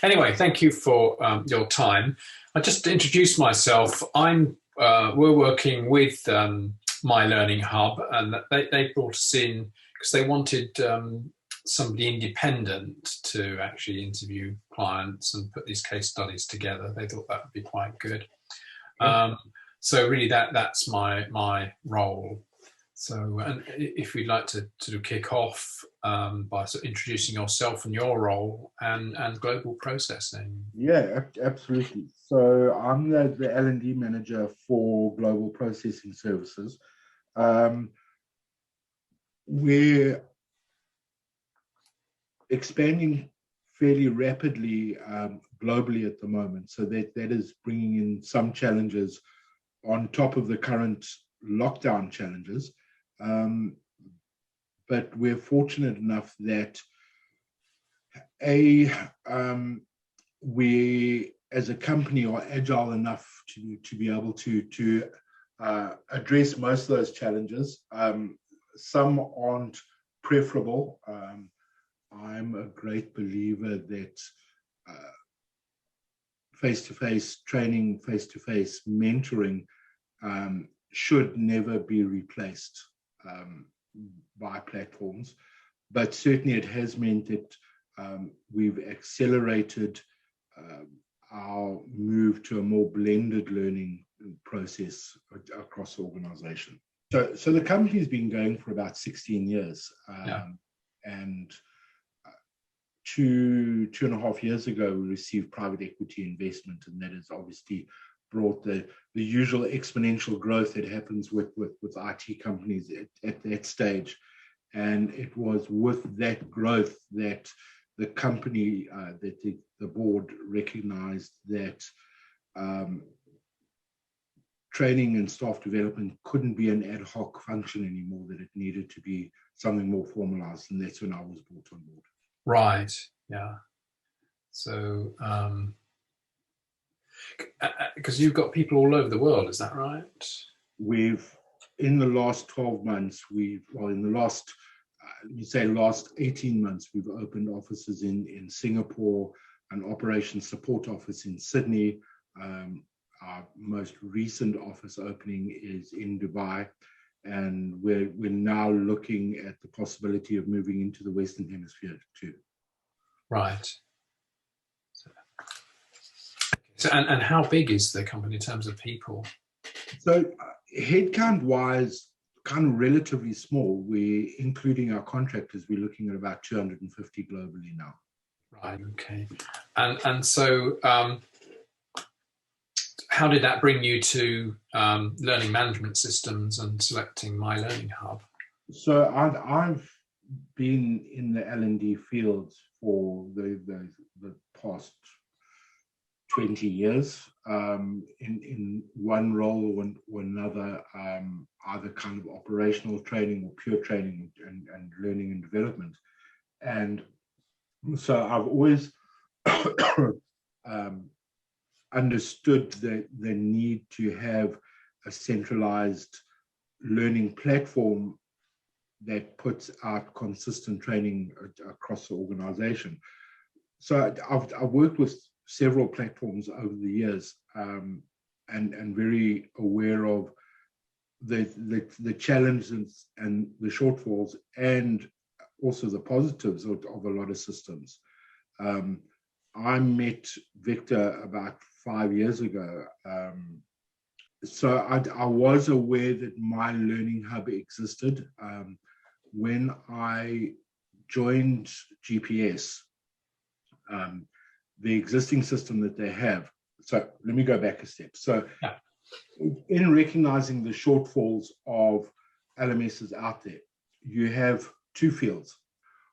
Anyway, thank you for your time. I just to introduce myself. We're working with My Learning Hub, and they brought us in because they wanted somebody independent to actually interview clients and put these case studies together. They thought that would be quite good. So really, that's my role. So, and if we'd like to sort of kick off by sort of introducing yourself and your role and global processing. Yeah, absolutely. So I'm the L&D manager for Global Processing Services. We're expanding fairly rapidly globally at the moment. So that is bringing in some challenges on top of the current lockdown challenges. But we're fortunate enough that we as a company are agile enough to be able to address most of those challenges. Some aren't preferable. I'm a great believer that face-to-face training, face-to-face mentoring should never be replaced by platforms, but certainly it has meant that we've accelerated our move to a more blended learning process across the organization. So the company's been going for about 16 years, and 2.5 years ago we received private equity investment, and that has obviously brought the usual exponential growth that happens with IT companies at that stage. And it was with that growth that the company, that the board recognized that training and staff development couldn't be an ad hoc function anymore, that it needed to be something more formalized, and that's when I was brought on board. Right, yeah. So, because you've got people all over the world, is that right? In the last 12 months, in the last, last 18 months, we've opened offices in Singapore, an operations support office in Sydney. Our most recent office opening is in Dubai, and we're now looking at the possibility of moving into the Western Hemisphere too. Right. So, and how big is the company in terms of people? So headcount-wise, kind of relatively small. We're including our contractors. We're looking at about 250 globally now. Right. Okay. And so, how did that bring you to learning management systems and selecting My Learning Hub? So I've been in the L&D field for the past 20 years, in one role or another, either kind of operational training or pure training and learning and development. And so I've always understood the need to have a centralized learning platform that puts out consistent training across the organization. So I've worked with several platforms over the years, and very aware of the challenges and the shortfalls, and also the positives of a lot of systems. I met Victor about 5 years ago. So I was aware that My Learning Hub existed. When I joined GPS, the existing system that they have. So let me go back a step. So in recognizing the shortfalls of LMSs out there, you have two fields.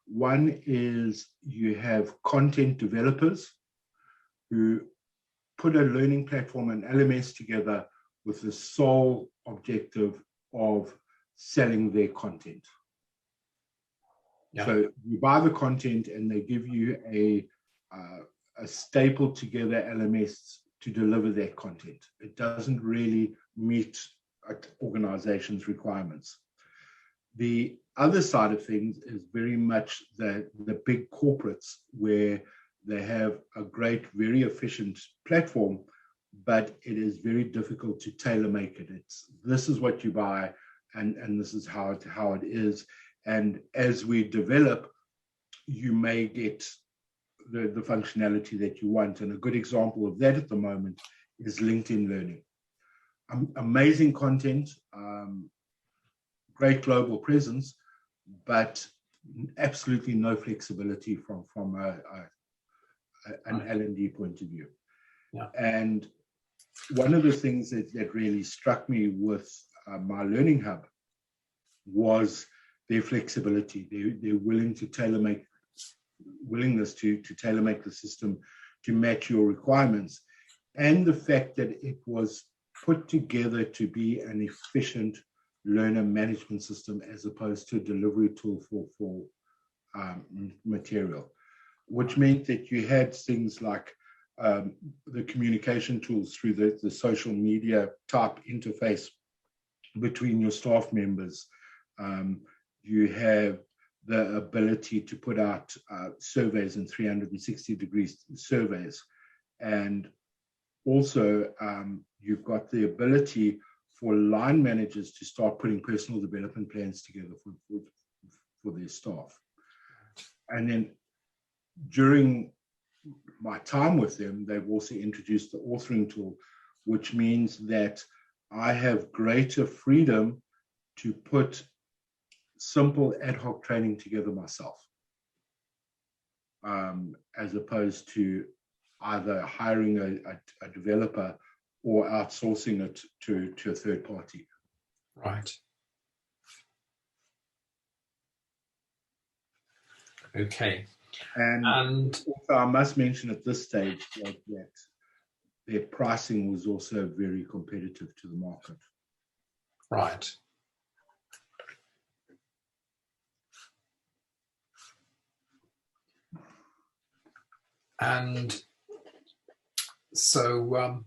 One is you have content developers who put a learning platform and LMS together with the sole objective of selling their content. So you buy the content and they give you a stapled together LMS to deliver that content. It doesn't really meet organizations' requirements. The other side of things is very much the big corporates, where They have a great, very efficient platform, but it is very difficult to tailor make it. This is what you buy, and this is how it is. And as we develop, you may get the functionality that you want. And a good example of that at the moment is LinkedIn Learning. Amazing content, great global presence, but absolutely no flexibility from an L&D point of view. Yeah. And one of the things that really struck me with my Learning Hub was their flexibility. They're willing to willingness to tailor make the system to match your requirements, and the fact that it was put together to be an efficient learner management system as opposed to a delivery tool for material, which meant that you had things like the communication tools through the social media type interface between your staff members. You have the ability to put out surveys in 360-degree surveys. And also, you've got the ability for line managers to start putting personal development plans together for their staff. And then during my time with them, they've also introduced the authoring tool, which means that I have greater freedom to put simple ad hoc training together myself, as opposed to either hiring a developer or outsourcing it to a third party. Right. Okay. And also I must mention at this stage that their pricing was also very competitive to the market. Right. And so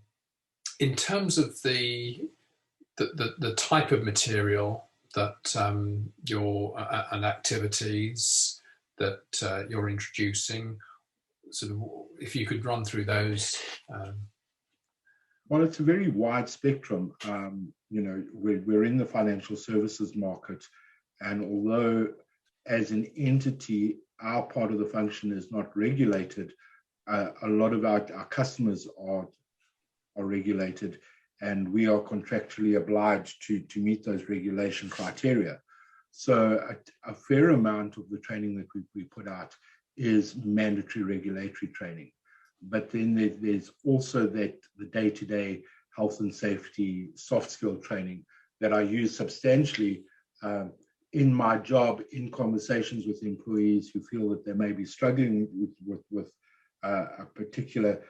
in terms of the type of material that and activities that you're introducing, sort of, if you could run through those. Well, it's a very wide spectrum. We're in the financial services market, and although as an entity, our part of the function is not regulated, a lot of our customers are regulated, and we are contractually obliged to meet those regulation criteria. So a fair amount of the training that we put out is mandatory regulatory training. But then there's also the day-to-day health and safety, soft skill training that I use substantially in my job, in conversations with employees who feel that they may be struggling with a particular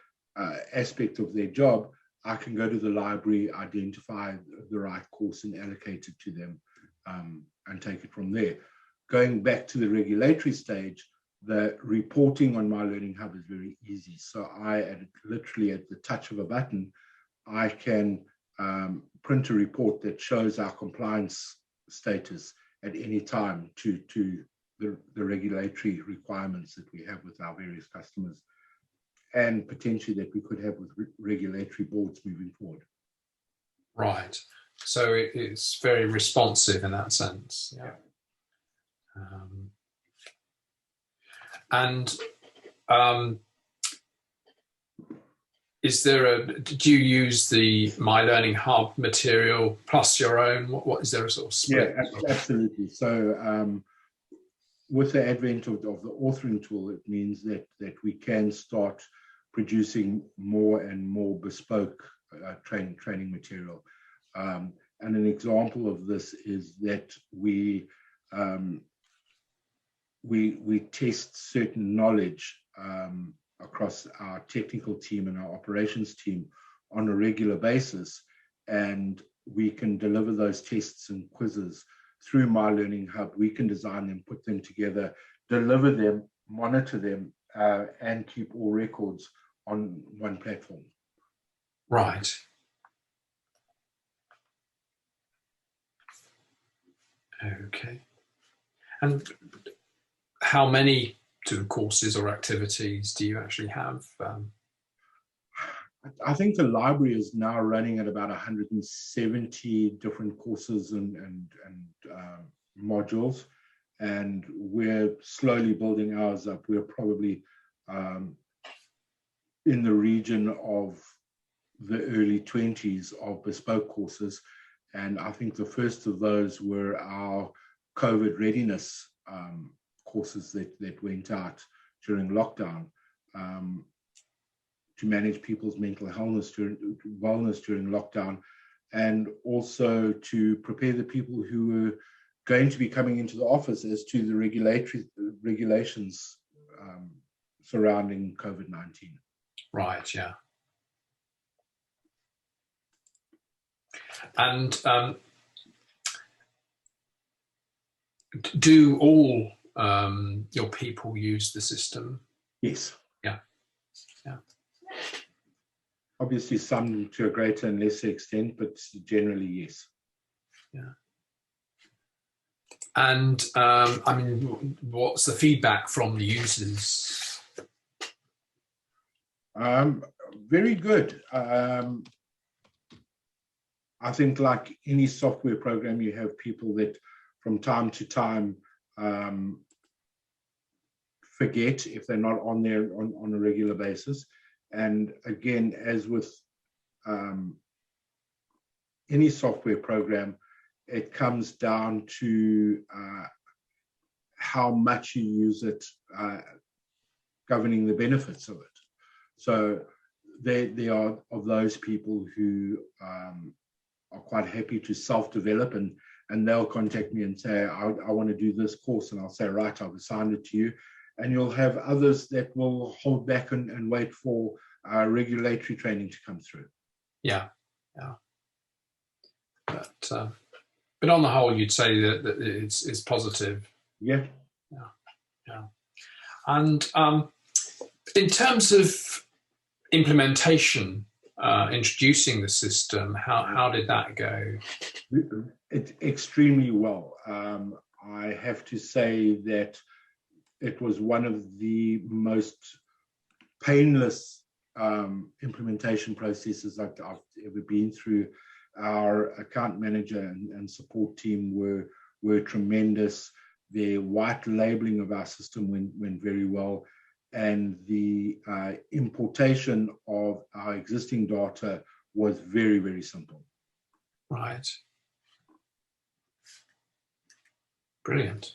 aspect of their job. I can go to the library, identify the right course and allocate it to them, and take it from there. Going back to the regulatory stage, the reporting on My Learning Hub is very easy. So literally at the touch of a button, I can print a report that shows our compliance status at any time to the regulatory requirements that we have with our various customers, and potentially that we could have with regulatory boards moving forward. Right. So it's very responsive in that sense. Yeah. Do you use the My Learning Hub material plus your own? What is there a sort of split? Yeah, absolutely. So with the advent of the authoring tool, it means that we can start producing more and more bespoke training material. And an example of this is that we test certain knowledge across our technical team and our operations team on a regular basis, and we can deliver those tests and quizzes through My Learning Hub. We can design them, put them together, deliver them, monitor them, and keep all records on one platform. Right. Okay. And how many sort of courses or activities do you actually have? I think the library is now running at about 170 different courses and modules, and we're slowly building ours up. We're probably in the region of the early 20s of bespoke courses, and I think the first of those were our COVID readiness courses that went out during lockdown. To manage people's mental wellness during lockdown, and also to prepare the people who were going to be coming into the office as to the regulations surrounding COVID-19. Right, yeah. And do all your people use the system? Yes. Yeah. Yeah. Obviously, some to a greater and lesser extent, but generally, yes. Yeah. And I mean, what's the feedback from the users? Very good. I think, like any software program, you have people that from time to time forget if they're not on there on a regular basis. And again, as with any software program, it comes down to how much you use it, governing the benefits of it. So there are of those people who are quite happy to self-develop, and they'll contact me and say, I want to do this course, and I'll say, right, I've assigned it to you. And you'll have others that will hold back and wait for regulatory training to come through. Yeah, yeah. But on the whole, you'd say that it's positive. Yeah. Yeah, yeah. And in terms of implementation, introducing the system, how did that go? Extremely well. I have to say that it was one of the most painless implementation processes I've ever been through. Our account manager and support team were tremendous. The white labeling of our system went very well, and the importation of our existing data was very, very simple. Right. Brilliant.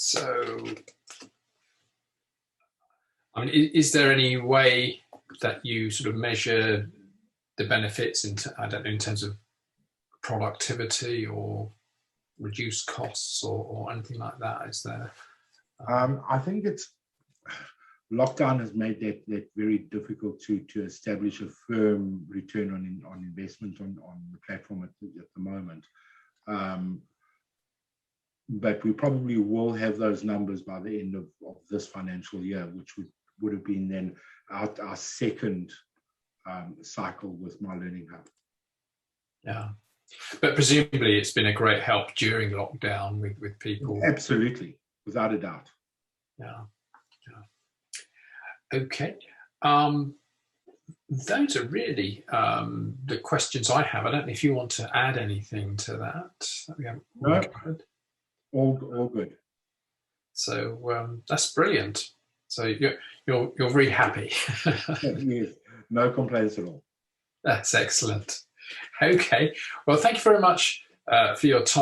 So, I mean, is there any way that you sort of measure the benefits I don't know, in terms of productivity or reduced costs or anything like that? Is there? I think lockdown has made that very difficult to establish a firm return on investment on the platform at the moment. But we probably will have those numbers by the end of this financial year, which would have been then our second cycle with My Learning Hub. Yeah, but presumably it's been a great help during lockdown with people. Absolutely, without a doubt. Yeah, yeah. Okay. Those are really the questions I have. I don't know if you want to add anything to that. No, all good. So that's brilliant. So you're very happy. Yes, no complaints at all. That's excellent. Okay. Well, thank you very much for your time.